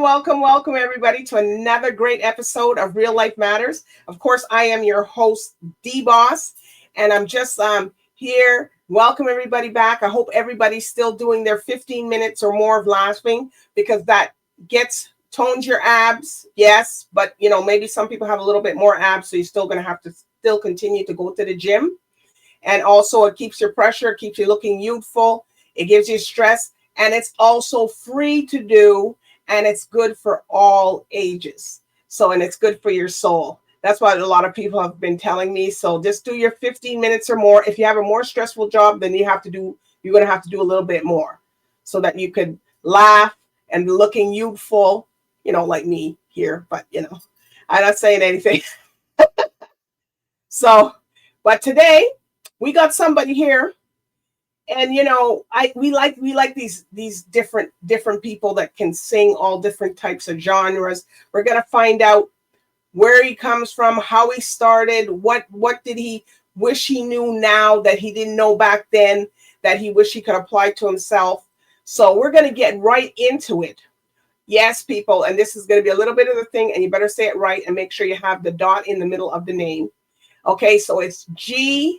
welcome, everybody, to another great episode of Real Life Matters. Of course, I am your host, DBoss, and I'm just here. Welcome everybody back. I hope everybody's still doing their 15 minutes or more of laughing because that tones your abs. Yes, but maybe some people have a little bit more abs, so you're still going to have to still continue to go to the gym. And also, it keeps your pressure, keeps you looking youthful. It gives you stress, and it's also free to do. And it's good for all ages. And it's good for your soul. That's what a lot of people have been telling me. So just do your 15 minutes or more. If you have a more stressful job, then you're going to have to do a little bit more so that you could laugh and looking youthful, like me here. But, I'm not saying anything. But today we got somebody here. And we like these different people that can sing all different types of genres. We're gonna find out where he comes from, how he started, what did he wish he knew now that he didn't know back then that he wish he could apply to himself. So we're gonna get right into it. Yes, people, and this is gonna be a little bit of the thing, and you better say it right and make sure you have the dot in the middle of the name. Okay, so it's G.S.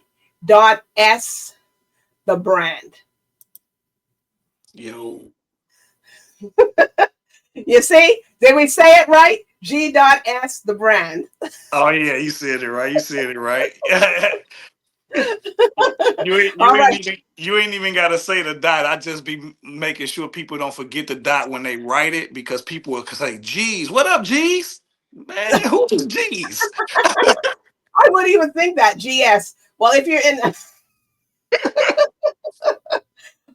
the brand. Yo. You see? Did we say it right? G.S. the brand. Oh yeah, you said it right. You said it right. All right. You ain't even gotta say the dot. I just be making sure people don't forget the dot when they write it because people will say, "Geez, what up, G's?" Man, who's G's? I wouldn't even think that. GS. Well, if you're in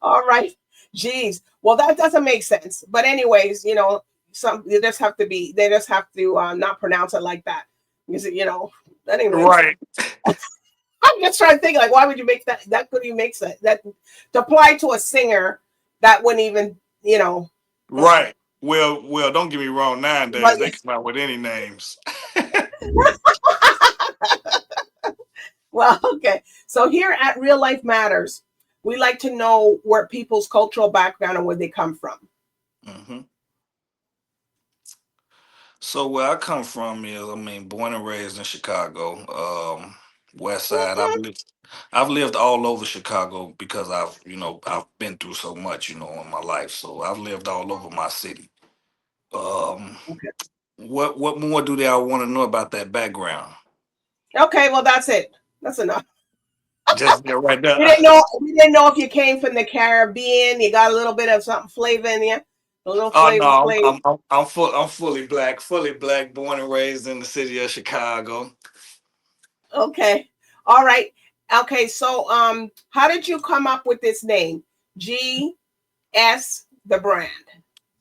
all right. Geez. Well, that doesn't make sense. But anyways, they just have to not pronounce it like that. Because that ain't Right. I'm just trying to think, like, why would you make that? That could you make that to apply to a singer that wouldn't even, Right. Well, don't get me wrong. Nowadays, But they come out with any names. well, okay. So here at Real Life Matters, we like to know where people's cultural background and where they come from. Mm-hmm. So where I come from is, born and raised in Chicago, West Side. I've lived all over Chicago because I've been through so much, in my life. So I've lived all over my city. Um, Okay. what more do they all want to know about that background? Okay, well that's it. That's enough. Just there right there. We didn't know if you came from the Caribbean. You got a little bit of something flavor in you. A little Oh flavor. no, I'm fully black, born and raised in the city of Chicago. Okay. All right. Okay. So how did you come up with this name? G.S. the brand.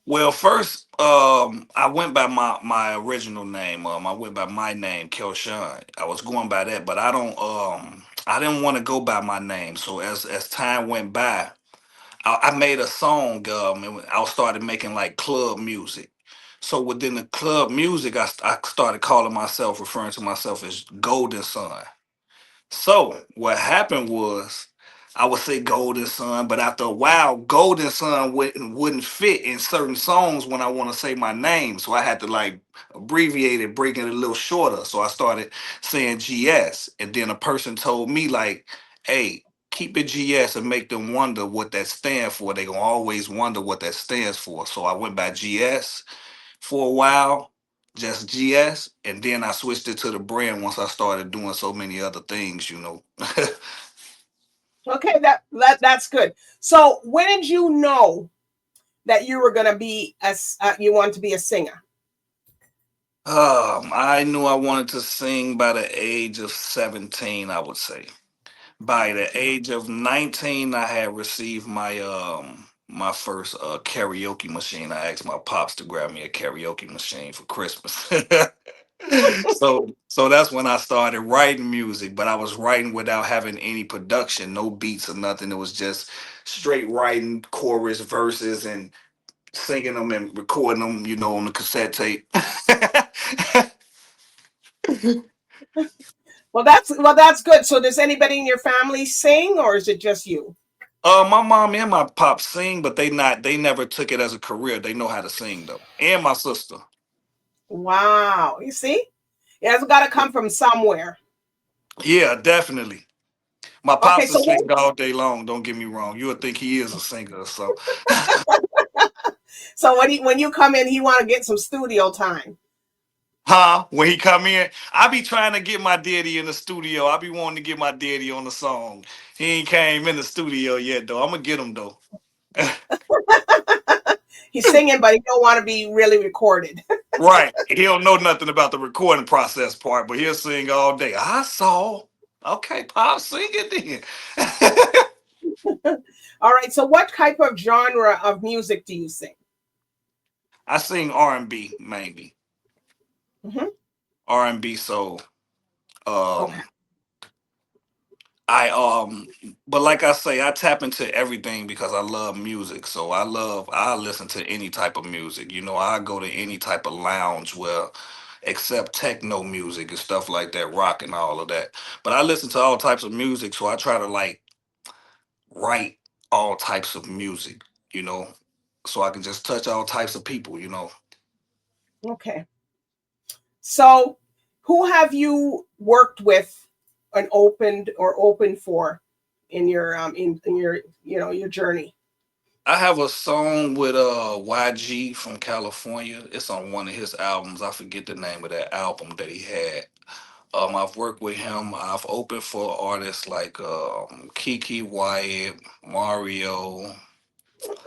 Well, first, I went by my original name. I went by my name, Kelshawn. I was going by that, but I didn't want to go by my name. So as time went by, I made a song. And I started making like club music. So within the club music, I started calling myself, referring to myself as Golden Son. So what happened was I would say Golden Sun, but after a while, Golden Sun wouldn't fit in certain songs when I want to say my name. So I had to like abbreviate it, break it a little shorter. So I started saying GS. And then a person told me like, hey, keep it GS and make them wonder what that stands for. They gonna always wonder what that stands for. So I went by GS for a while, just GS, and then I switched it to the brand once I started doing so many other things. Okay, that's good. So when did you know that you were going to be you want to be a singer? I knew I wanted to sing by the age of 17, I would say. By the age of 19, I had received my first karaoke machine. I asked my pops to grab me a karaoke machine for Christmas. So that's when I started writing music, but I was writing without having any production, no beats or nothing. It was just straight writing chorus, verses, and singing them and recording them, on the cassette tape. Well, that's good. So does anybody in your family sing, or is it just you? My mom and my pop sing, but they never took it as a career. They know how to sing though. And my sister. Wow. You see? It has got to come from somewhere. Yeah, definitely. My Okay, pops will so sing all day long. Don't get me wrong. You would think he is a singer. So, when you come in, he want to get some studio time. huh? When he come in, I be trying to get my daddy in the studio. I be wanting to get my daddy on the song. He ain't came in the studio yet though. I'm gonna get him though. He's singing, but he don't want to be really recorded. Right. He don't know nothing about the recording process part, but he'll sing all day. I saw. Okay, pop, sing it then. All right. So what type of genre of music do you sing? I sing R&B mainly. Hmm. R&B soul. Okay. Um I but like I say, I tap into everything because I love music. So I listen to any type of music. You know, I go to any type of lounge where except techno music and stuff like that, rock and all of that. But I listen to all types of music, so I try to like write all types of music, you know, so I can just touch all types of people, you know. Okay. So who have you worked with and opened for in your in your your journey? I have a song with YG from California. It's on one of his albums. I forget the name of that album that he had. I've worked with him. I've opened for artists like Kiki Wyatt, Mario,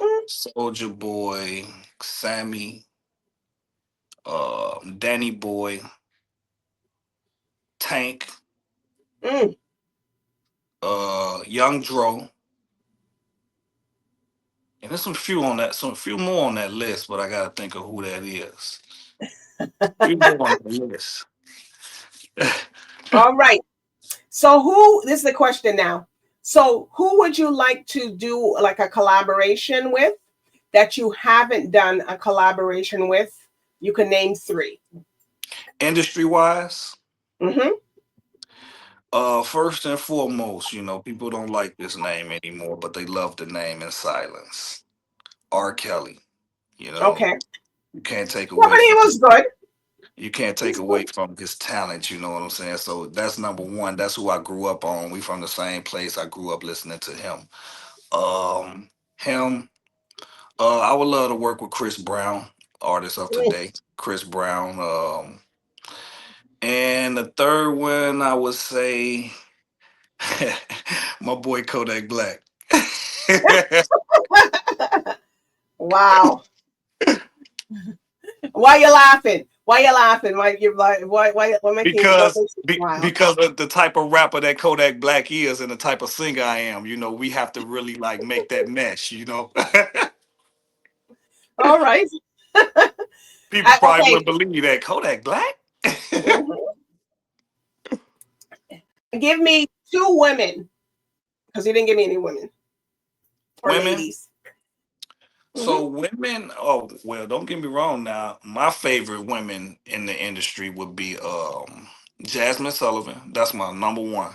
Mm, Soldier Boy, Sammy, Danny Boy, Tank, mm. Young Dro. And there's some few more on that list, but I gotta think of who that is. Few more on the list. All right. So this is the question now. So who would you like to do like a collaboration with that you haven't done a collaboration with? You can name three. Industry wise, Mm-hmm. first and foremost, you know, people don't like this name anymore, but they love the name in silence. R. Kelly, you know, Okay. you can't take Yeah, away but he from was good. you can't take He's good. away from his talent, you know what I'm saying? So that's number one. That's who I grew up on. We from the same place. I grew up listening to him. Him, I would love to work with Chris Brown, artist of Mm. today. Chris Brown. And the third one, I would say my boy Kodak Black. Wow. Why you laughing? Why you laughing? Why you like? What making? What because makes you smile? because of the type of rapper that Kodak Black is and the type of singer I am, you know, we have to really like make that mesh, you know. All right. People probably Okay. wouldn't believe that Kodak Black. Mhm. Give me two women because you didn't give me any women or Women. ladies. So Hmm. women, oh well, don't get me wrong now. My favorite women in the industry would be Jasmine Sullivan. That's my number one.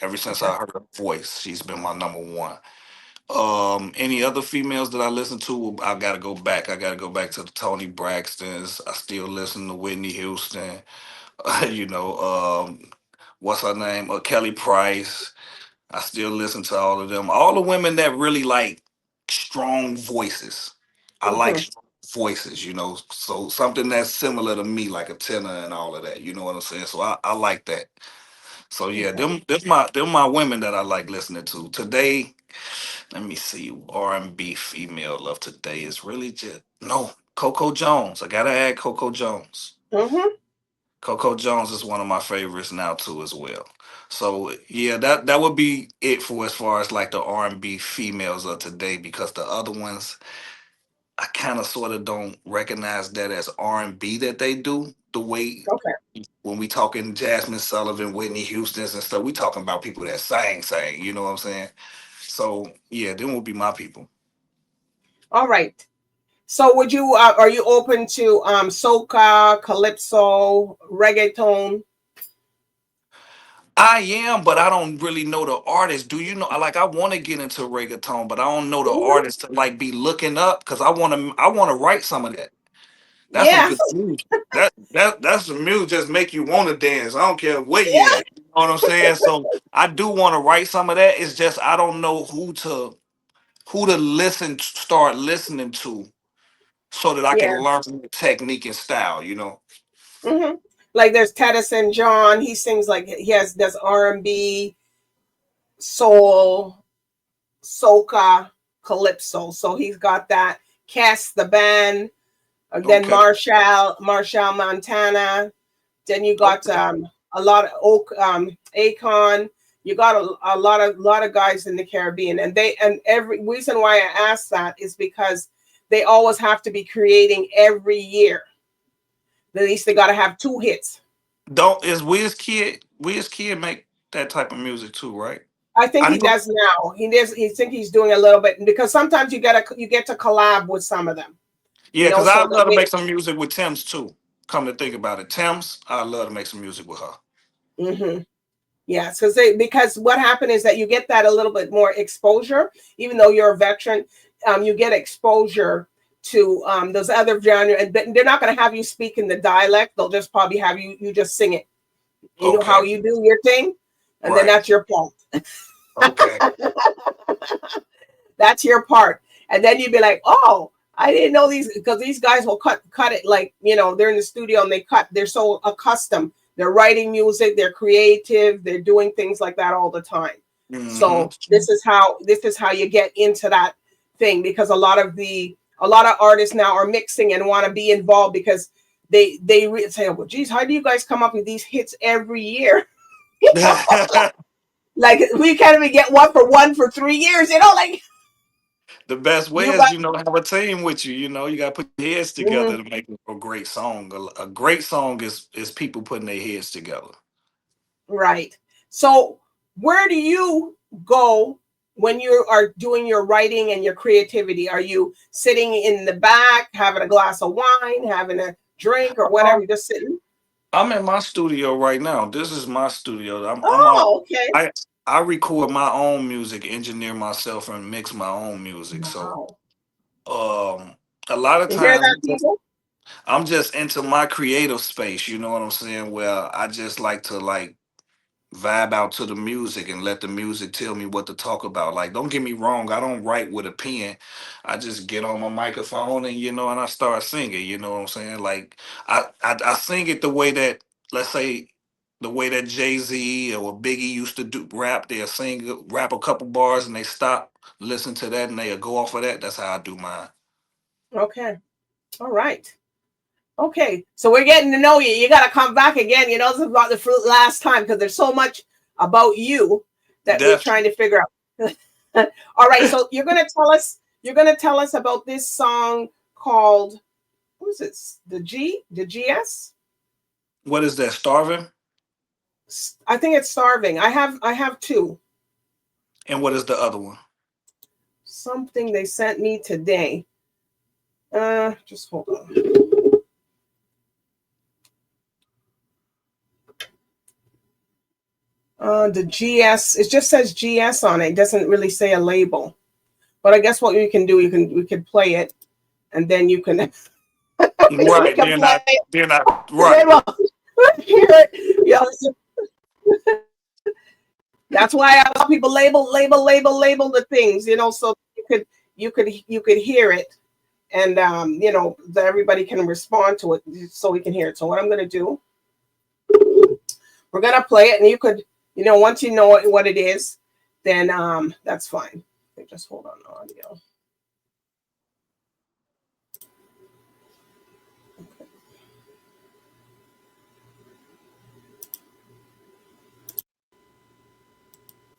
Ever since Okay. I heard her voice, she's been my number one. Any other females that I listen to, I gotta go back. I gotta go back to the Tony Braxtons. I still listen to Whitney Houston. You know, what's her name? Kelly Price. I still listen to all of them. All the women that really like strong voices. I like Hmm. strong voices, you know. So something that's similar to me, like a tenor and all of that. You know what I'm saying? So I like that. So yeah, Okay. them my women that I like listening to. Today, let me see, R&B female of today is really just no Coco Jones. I gotta add Coco Jones. Hmm. Coco Jones is one of my favorites now too as well. So yeah, that would be it for as far as like the R&B females of today because the other ones I kind of sort of don't recognize that as R&B that they do the way Okay. when we talking Jasmine Sullivan, Whitney Houston's and stuff. We talking about people that sang, you know what I'm saying? So yeah, them will be my people. All right. So would you are you open to soca, calypso, reggaeton? I am, but I don't really know the artist. Do you know? Like, I want to get into reggaeton, but I don't know the Mhm. artist to like be looking up because I want to write some of that. That's some Yeah. good music. That's some music just make you want to dance. I don't care where you at. You know what I'm saying? So I do want to write some of that. It's just I don't know who to start listening to so that I can Yeah. learn the technique and style. You know? Hmm. Like there's Teddyson John. He sings like he has does R&B, soul, soca, calypso. So he's got that. Cass the band. Then Okay. Marshall Montana. Then you got Okay. a lot of Oak Akon. You got a lot of guys in the Caribbean, and every reason why I asked that is because they always have to be creating every year. At least they got to have two hits. Don't is Wiz Kid make that type of music too, right? I think I he know. does now. He does. He think he's doing a little bit because sometimes you get to collab with some of them. Yeah, because So I that love to way. make some music with Thames too. Come to think about it, Thames, I love to make some music with her. Hmm. Yes, because what happened is that you get that a little bit more exposure, even though you're a veteran, you get exposure to those other genre, and they're not going to have you speak in the dialect. They'll just probably have you just sing it. You know how Okay. you do your thing, and then Right. that's your part. Okay. That's your part, and then you'd be like, oh. I didn't know these because these guys will cut it like they're in the studio and they're so accustomed. They're writing music, they're creative, they're doing things like that all the time. Hmm. So this is how you get into that thing because a lot of artists now are mixing and want to be involved because they say, well, geez, how do you guys come up with these hits every year? Like we can't even get one for 3 years, like The best way you is, got. have a team with you. You got to put your heads together Mhm. to make a great song. A great song is people putting their heads together. Right. So, where do you go when you are doing your writing and your creativity? Are you sitting in the back, having a glass of wine, having a drink, or whatever? Um, You're just sitting. I'm in my studio right now. This is my studio. Oh, okay. I record my own music, engineer myself, and mix my own music. So Wow. um, a lot of You hear times that, people? I'm just into my creative space. You know what I'm saying? Where I just like to vibe out to the music and let the music tell me what to talk about. Like, don't get me wrong, I don't write with a pen. I just get on my microphone and and I start singing. You know what I'm saying? Like, I sing it the way that, let's say, the way that Jay-Z or Biggie used to do rap. They'll rap a couple bars and they stop, listen to that, and they'll go off of that. That's how I do mine. Okay. All right. Okay. So we're getting to know you. You got to come back again. This is about the last time because there's so much about you that we're trying Definitely. to figure out. All right. So you're gonna tell us. You're gonna tell us about this song called what is it? The GS. What is that? Starving? I think it's Starving. I have two. And what is the other one? Something they sent me today. Just hold on. The GS. It just says GS on it. It doesn't really say a label. But I guess what we can do, we could play it, and then you can we Right. can play it, They're not and then right. we'll hear it. That's why I tell people label the things, so you could hear it, and that everybody can respond to it, so we can hear it. So what I'm gonna do, we're gonna play it, and you could, once you know what it is, then that's fine. Just hold on audio.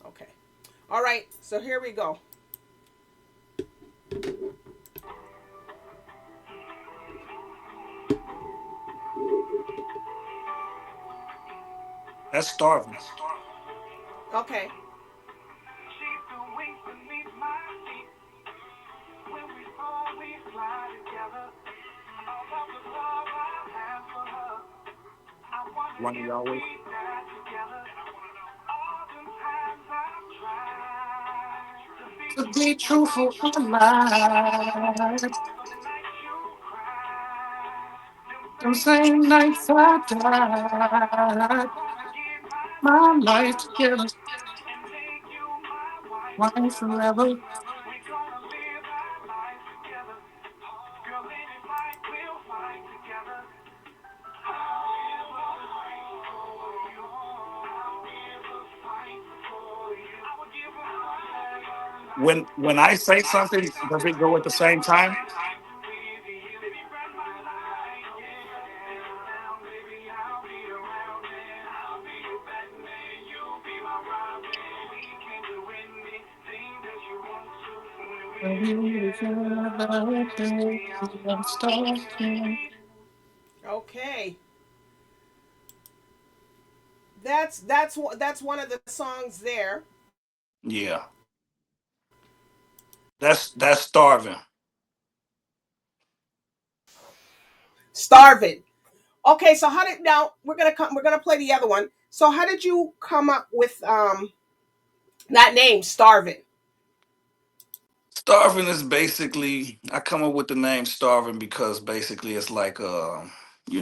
Okay. All right. So here we go. That's Starving. Okay. Running always. To be truthful, I'm alive. Them same nights I died. My life together, why forever? When I say something, does it go at the same time? Okay, that's one of the songs there. Yeah, that's starving. Starvin. Okay, so how did now we're gonna play the other one. So how did you come up with that name, Starvin? Starving is basically I come up with the name starving because basically it's like we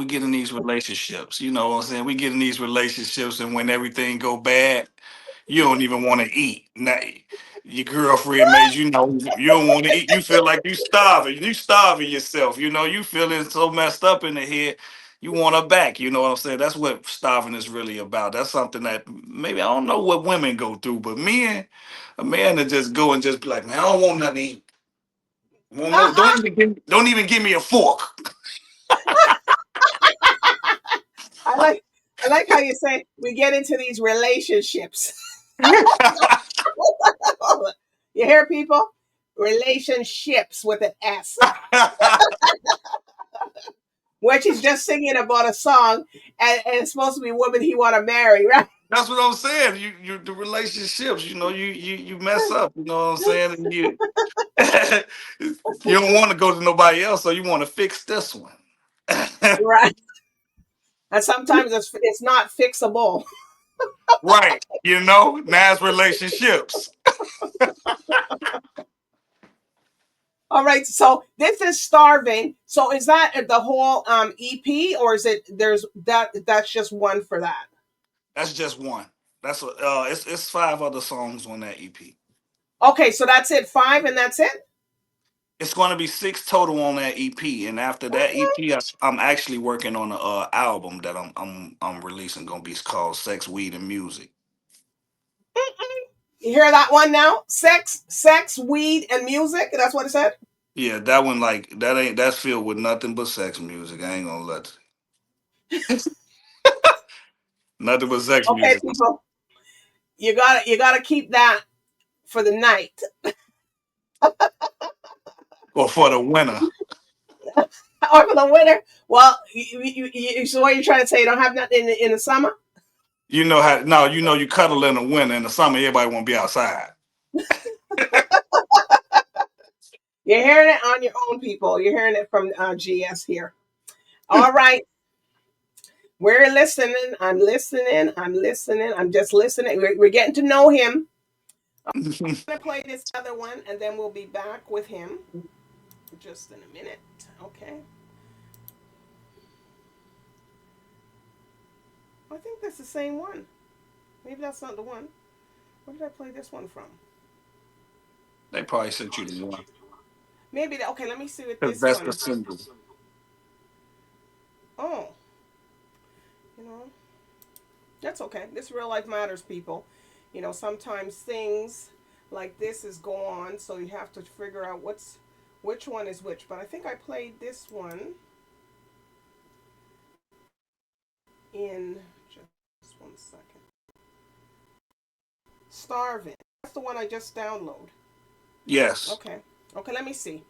get in these relationships, you know what I'm saying? We get in these relationships and when everything go bad, you don't even want to eat. Now, your girlfriend made you know you don't want to eat. You feel like you starving. You starving yourself. You know, you feeling so messed up in the head. You want her back. You know what I'm saying? That's what starving is really about. That's something that maybe I don't know what women go through, but men, a man to just go and just be like, man, I don't want nothing to eat. Don't even give me a fork. I like I like how you say we get into these relationships. You hear people? Relationships with an S, which is just singing about a song, and it's supposed to be a woman he want to marry, right? That's what I'm saying. You the relationships, you mess up, you know what I'm saying? And you don't want to go to nobody else, so you want to fix this one. Right. And sometimes it's not fixable. Right. Now it's relationships. All right. So this is Starving. So is that the whole EP, or is it there's that's just one for that? That's just one. It's five other songs on that EP. Okay, so that's it. Five, and that's it. It's going to be six total on that EP, and after that EP, am actually working on an album that I'm releasing. Going to be called Sex, Weed, and Music. You hear that one now? Sex, weed, and music. That's what it said. Yeah, that one that's filled with nothing but sex music. I ain't gonna let nothing but sex Okay, music. people, you gotta keep that for the night Or for the winter. or for the winter. Well, so what you're trying to say? You don't have nothing in the summer. You know how no, you cuddle in the winter. In the summer, everybody won't be outside. You're hearing it on your own, people. You're hearing it from GS here. All right, we're listening. I'm listening. I'm listening. I'm just listening. We're getting to know him. I'm gonna play this other one, and then we'll be back with him just in a minute. Okay. I think that's the same one. Maybe that's not the one. Where did I play this one from? They probably sent you the one Maybe okay. Let me see what because this that's the one. single. Oh, you know, that's okay. This real life matters, people. Sometimes things like this is go on, so you have to figure out which one is which. But I think I played this one in just one second. Starvin. That's the one I just download. Yes. Okay. Okay. Let me see.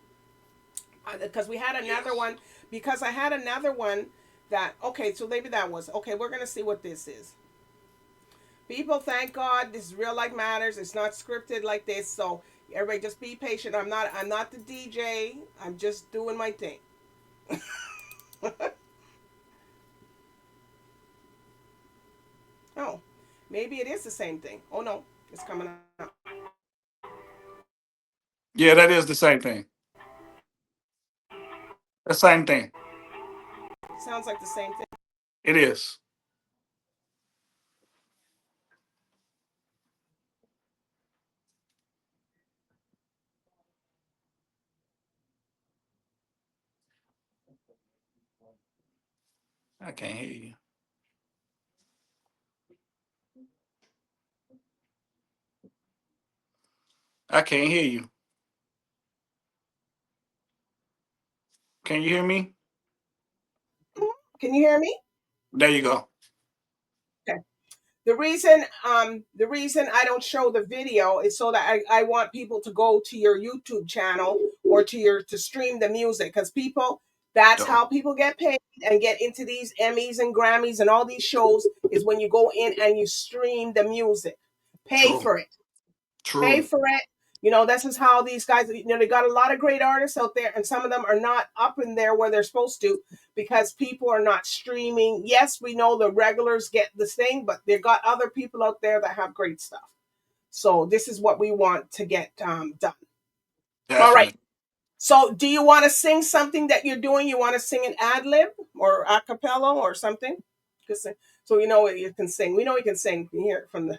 Because we had another one. Because I had another one that okay. So maybe that was okay. We're gonna see what this is. People, thank God this is real life matters. It's not scripted like this. So everybody just be patient. I'm not the DJ. I'm just doing my thing. Oh, maybe it is the same thing. Oh no, it's coming up. Yeah, that is the same thing. The same thing. Sounds like the same thing. It is. I can't hear you. I can't hear you. Can you hear me? Mhm. Can you hear me? There you go. Okay. The reason I don't show the video is so that I want people to go to your YouTube channel or to stream the music, because people, that's Dope. how people get paid and get into these Emmys and Grammys and all these shows, is when you go in and you stream the music. Pay True. for it. Pay True. for it. You know, this is how these guys, they got a lot of great artists out there, and some of them are not up in there where they're supposed to because people are not streaming. Yes, we know the regulars get this thing, but they've got other people out there that have great stuff. So this is what we want to get done. All right. Definitely. So do you want to sing something that you're doing? You want to sing an ad lib or a cappella or something? So you know you can sing. We know you can sing. You hear it from the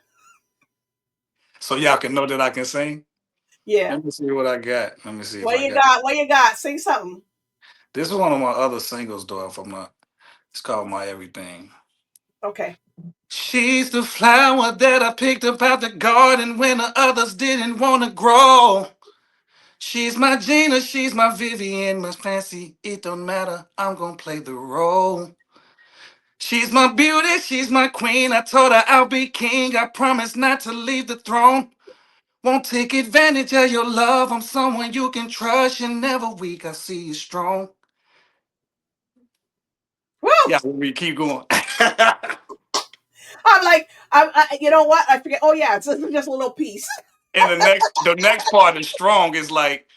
So y'all can know that I can sing. yeah. Let me see what I got. Let me see if What I you got. got? What you got? Sing something. This is one of my other singles, though. If I'm not, it's called My Everything. Okay. She's the flower that I picked up out the garden when the others didn't want to grow. She's my Gina, she's my Vivian, my fancy. It don't matter, I'm gonna play the role. She's my beauty, she's my queen. I told her I'll be king. I promise not to leave the throne. Won't take advantage of your love. I'm someone you can trust. You're never weak. I see you strong. Woo! Yeah, we keep going. I'm like, you know what? I forget. Oh yeah, it's just a little piece. And the next part is strong. Is like,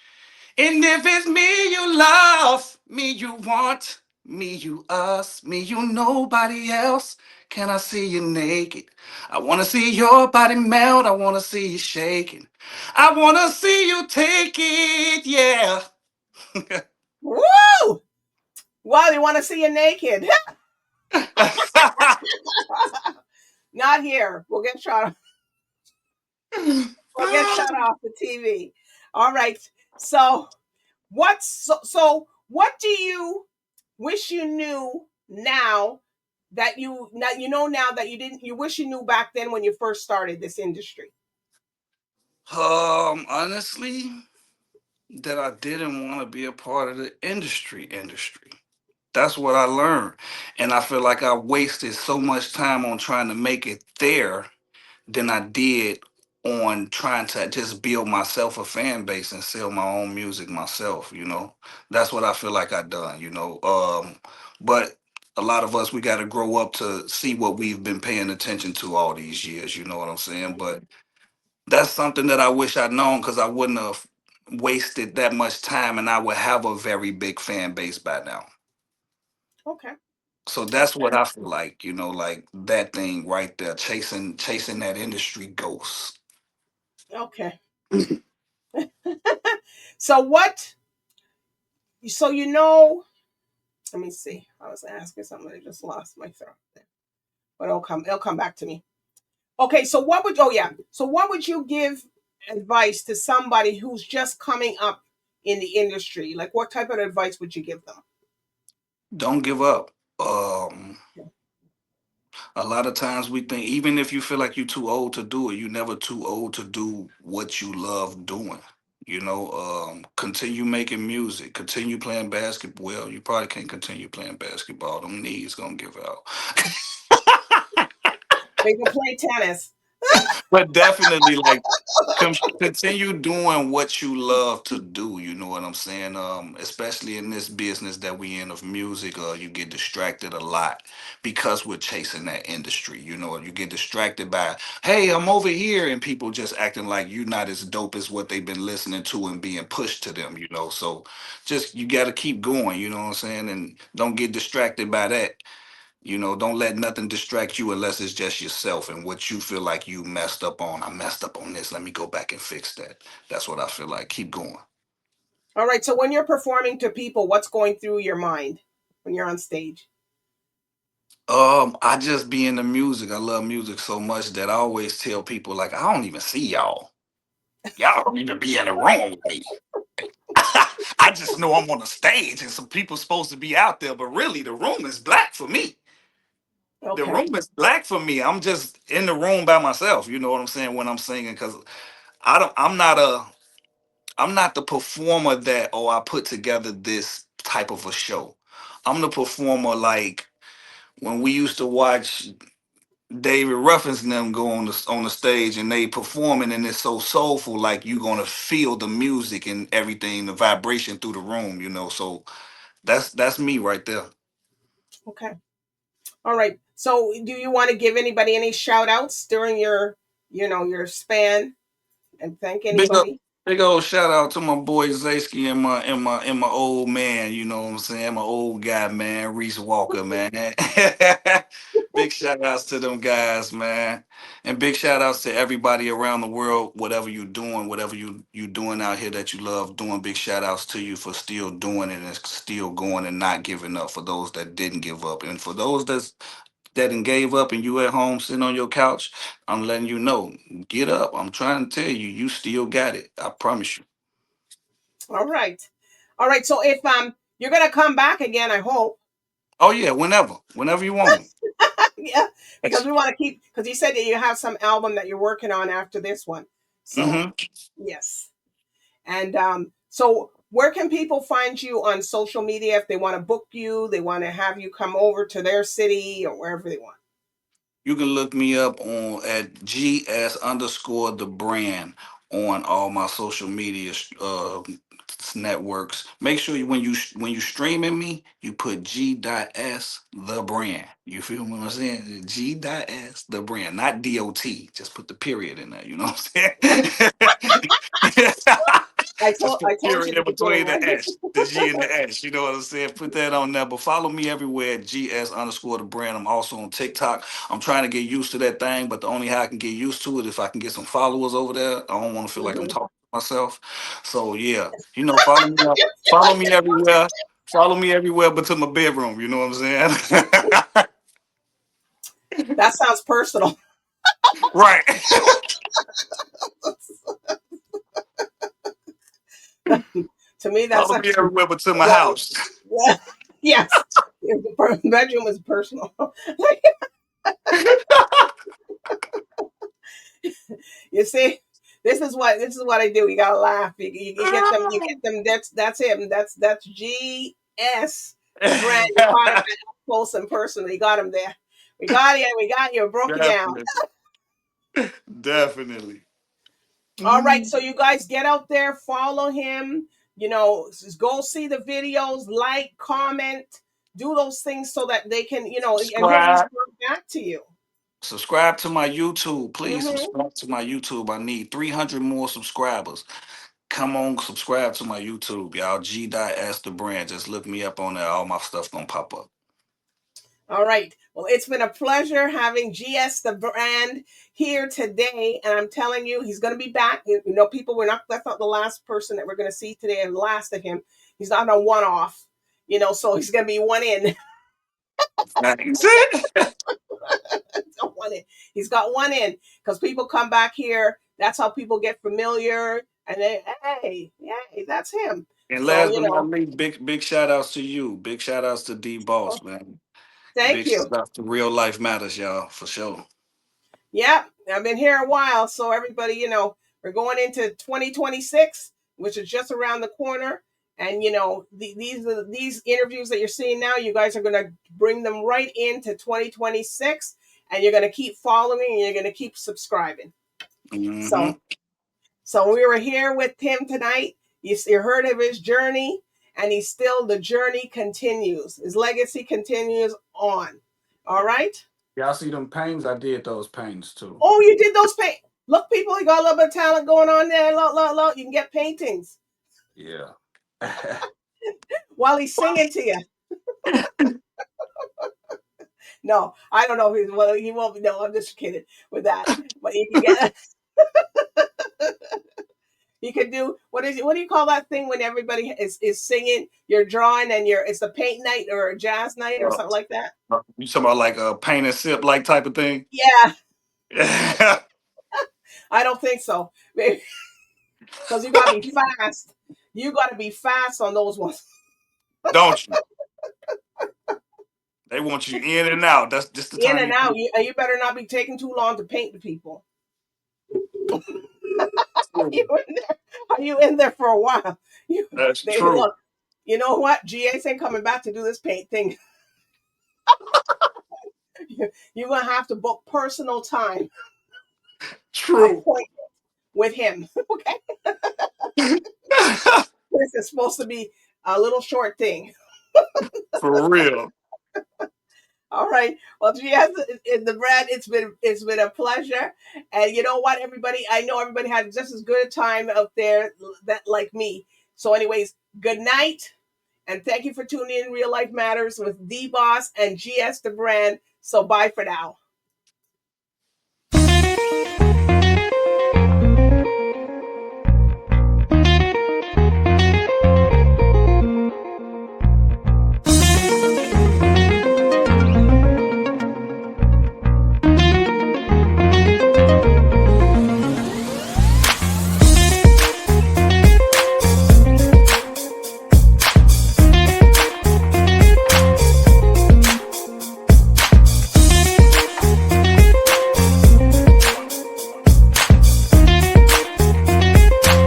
and if it's me you love, me you want, me you us, me you nobody else. Can I see you naked? I wanna see your body melt. I wanna see you shaking. I wanna see you take it. Yeah. Woo! Wow, you want to see you naked? Not here. We'll get shot. We'll get shut off the TV. All right. So what do you wish you knew now that you know now that you didn't, you wish you knew back then when you first started this industry? Honestly, that I didn't want to be a part of the industry. That's what I learned. And I feel like I wasted so much time on trying to make it there than I did on trying to just build myself a fan base and sell my own music myself. That's what I feel like I done. But a lot of us, we got to grow up to see what we've been paying attention to all these years, you know what I'm saying? But that's something that I wish I'd known, because I wouldn't have wasted that much time and I would have a very big fan base by now. Okay. So that's what I feel like that thing right there, chasing that industry ghost. Okay. So what? So let me see. I was asking something. I just lost my thought there, but it'll come back to me. Okay. So what would? Oh yeah. So what would you give advice to somebody who's just coming up in the industry? Like, what type of advice would you give them? Don't give up. Um, a lot of times we think, even if you feel like you're too old to do it, you're never too old to do what you love doing. Continue making music, continue playing basketball. Well, you probably can't continue playing basketball. Them knees gonna give out. They can play tennis. But definitely, like, continue doing what you love to do. You know what I'm saying? Especially in this business that we in of music, you get distracted a lot because we're chasing that industry. You get distracted by, hey, I'm over here, and people just acting like you're not as dope as what they've been listening to and being pushed to them. So just, you got to keep going. You know what I'm saying? And don't get distracted by that. You know, don't let nothing distract you unless it's just yourself and what you feel like you messed up on. I messed up on this. Let me go back and fix that. That's what I feel like. Keep going. All right. So when you're performing to people, what's going through your mind when you're on stage? I just be in the music. I love music so much that I always tell people like I don't even see y'all. Y'all don't even be in the room with me. I just know I'm on the stage and some people supposed to be out there, but really the room is black for me. The Okay. room is black for me. I'm just in the room by myself. You know what I'm saying when I'm singing because I don't. I'm not the performer that I put together this type of a show. I'm the performer like when we used to watch David Ruffins and them go on the stage and they performing and it's so soulful, like you gonna feel the music and everything, the vibration through the room, you know. So that's me right there. Okay. All right. So do you want to give anybody any shout outs during your span and thank Big up, anybody? big old shout out to my boy Zaysky and my old man. You know what I'm saying? My old guy, man, Reese Walker, man. Big shout outs to them guys, man, and big shout outs to everybody around the world. Whatever you doing, whatever you doing out here that you love doing. Big shout outs to you for still doing it and still going and not giving up. For those that didn't give up, and for those that and gave up and you at home sitting on your couch, I'm letting you know, get up. I'm trying to tell you, you still got it. I promise you. All right. All right. So if you're gonna come back again, I hope. Oh yeah, whenever you want. Yeah, because we want to keep because you said that you have some album that you're working on after this one. So Mm-hmm. yes. And so where can people find you on social media if they want to book you, they want to have you come over to their city or wherever they want? You can look me up on at GS underscore the brand on all my social media networks. Make sure when you streaming me, you put G.S the brand. You feel what I'm saying? G.S the brand, not DOT. Just put the period in there. You know what I'm saying? I Just told put I told period you the in beginning, between the right? S, the G and the S. You know what I'm saying? Put that on there. But follow me everywhere at GS underscore the brand. I'm also on TikTok. I'm trying to get used to that thing, but the only how I can get used to it if I can get some followers over there. I don't want to feel like I'm Mhm. talking to myself. So yeah, follow me up. Follow me everywhere. Follow me everywhere but to my bedroom. You know what I'm saying? That sounds personal. Right. To me, that's Follow me actually everywhere but to my well, house. yeah, yes. The bedroom is personal. You see, this is what I do. You gotta laugh. You get them. You get them. That's him. That's GS the brand. You caught him up close and personal. You got him there. We got you. We got you. Broke you down. Definitely. Definitely. All right. So you guys get out there, follow him. Go see the videos, like, comment, do those things so that they can, and he'll Subscribe. respond back to you. Subscribe to my YouTube. Please Hmm. subscribe to my YouTube. I need 300 more subscribers. Come on, subscribe to my YouTube, y'all. G.S the brand. Just look me up on there. All my stuff gonna pop up. All right. Well, it's been a pleasure having GS the brand here today. And I'm telling you, he's going to be back. People, that's not the last person that we're going to see today and last of him. He's not a one off, so he's going to be one in. Thanks. One in. He's got one in because people come back here. That's how people get familiar. And they, hey, that's him. And So, last but not least, big shout outs to you. Big shout outs to D Boss, man. thank Big you. shout outs to Real Life Matters, y'all, for sure. Yeah, I've been here a while. So everybody, we're going into 2026, which is just around the corner. And these interviews that you're seeing now. You guys are going to bring them right into 2026, and you're going to keep following and you're going to keep subscribing. Mm-hmm. So, we were here with him tonight. You heard of his journey, and the journey continues. His legacy continues on. All right. Y'all see them paintings? I did those paintings too. Oh, you did those paint. Look, people, you got a little bit of talent going on there. Look. You can get paintings Yeah. while he's singing to you. No, I don't know if he's well. He won't. No, I'm just kidding with that. But you can get. You can do what is it? What do you call that thing when everybody is singing? You're drawing and it's a paint night or a jazz night or Uh, something like that. you talking about like a paint and sip like type of thing? Yeah, I don't think so. Because you gotta be fast. You gotta be fast on those ones. Don't you? They want you in and out. That's just the In time and you out. do. You better not be taking too long to paint the people. Are True. you in there? Are you in there for a while? You, That's they true. look. You know what? GS ain't coming back to do this paint thing. You're gonna have to book personal time True. appointment with him. Okay, this is supposed to be a little short thing. For real. All right. Well, GS in the Brad, it's been a pleasure. And you know what, everybody? I know everybody had just as good a time out there that like me. So, anyways, good night. And thank you for tuning in Real Life Matters with DBoss and GS the brand. So bye for now.